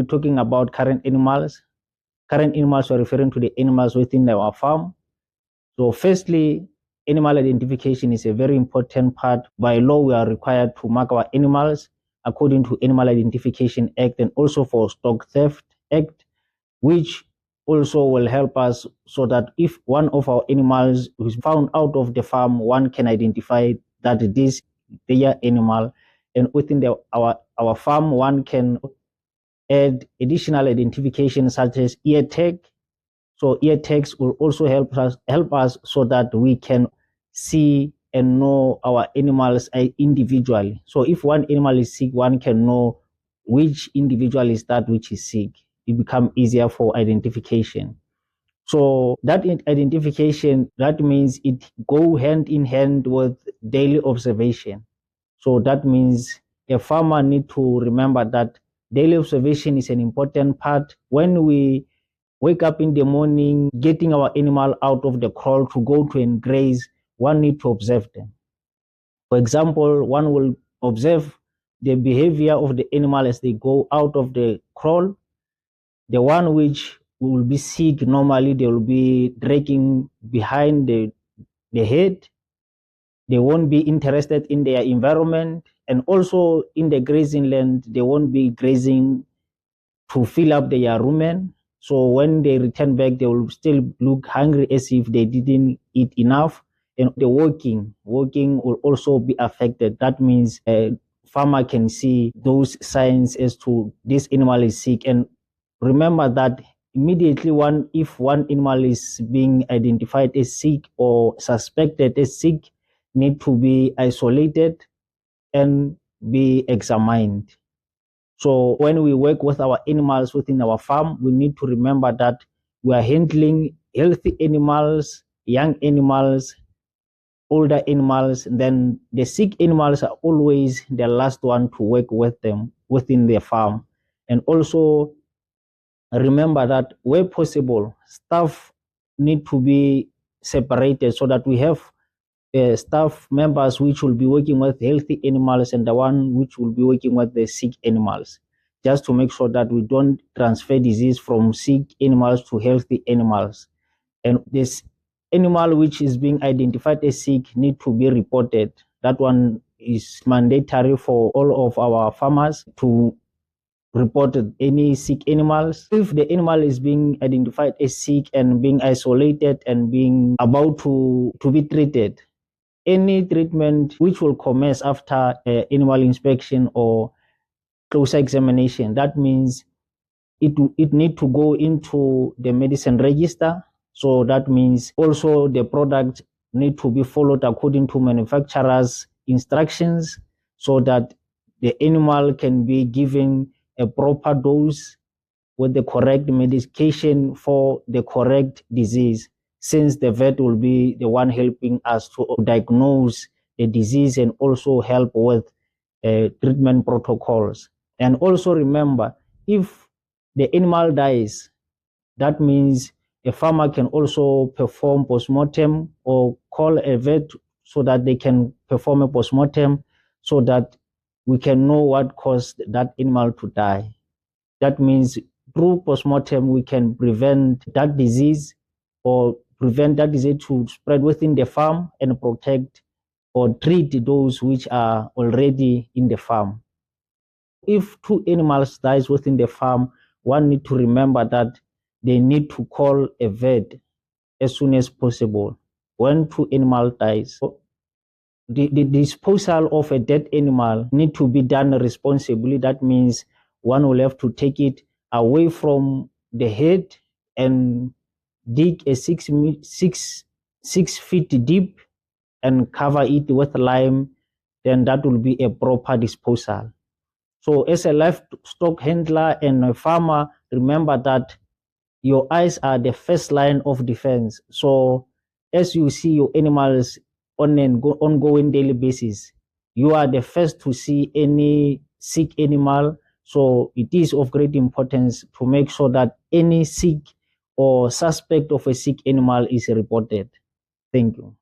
talking about current animals are referring to the animals within our farm. So firstly, animal identification is a very important part. By law, we are required to mark our animals according to Animal Identification Act and also for Stock Theft Act, which also will help us so that if one of our animals is found out of the farm, one can identify that this is their animal. And within our farm, one can add additional identification such as ear tag. So ear tags will also help us so that we can see and know our animals individually. So if one animal is sick, one can know which individual is that which is sick. It becomes easier for identification. So that identification, that means it go hand in hand with daily observation. So that means a farmer need to remember that daily observation is an important part. When we wake up in the morning, getting our animal out of the kraal to go to and graze, one need to observe them. For example, one will observe the behavior of the animal as they go out of the kraal. The one which will be sick, normally they will be dragging behind the head. They won't be interested in their environment. And also in the grazing land, they won't be grazing to fill up their rumen. So when they return back, they will still look hungry as if they didn't eat enough. And the walking will also be affected. That means a farmer can see those signs as to this animal is sick. And remember that immediately if one animal is being identified as sick or suspected as sick, need to be isolated and be examined. So when we work with our animals within our farm, we need to remember that we are handling healthy animals, young animals, older animals. Then the sick animals are always the last one to work with them within the farm. And also remember that where possible, staff need to be separated so that we have staff members which will be working with healthy animals and the one which will be working with the sick animals, just to make sure that we don't transfer disease from sick animals to healthy animals. And this animal which is being identified as sick need to be reported. That one is mandatory for all of our farmers to report any sick animals. If the animal is being identified as sick and being isolated and being about to be treated, any treatment which will commence after animal inspection or closer examination, that means it need to go into the medicine register. So that means also the product need to be followed according to manufacturer's instructions so that the animal can be given a proper dose with the correct medication for the correct disease, since the vet will be the one helping us to diagnose the disease and also help with treatment protocols. And also remember, if the animal dies, that means a farmer can also perform postmortem or call a vet so that they can perform a postmortem so that we can know what caused that animal to die. That means through postmortem, we can prevent that disease or prevent that disease to spread within the farm and protect or treat those which are already in the farm. If two animals dies within the farm, one need to remember that they need to call a vet as soon as possible when two animals dies. The disposal of a dead animal need to be done responsibly. That means one will have to take it away from the head and dig a 6 feet deep and cover it with lime. Then that will be a proper disposal. So as a livestock handler and a farmer, remember that your eyes are the first line of defense. So as you see your animals on an ongoing daily basis, you are the first to see any sick animal. So it is of great importance to make sure that any sick or suspect of a sick animal is reported. Thank you.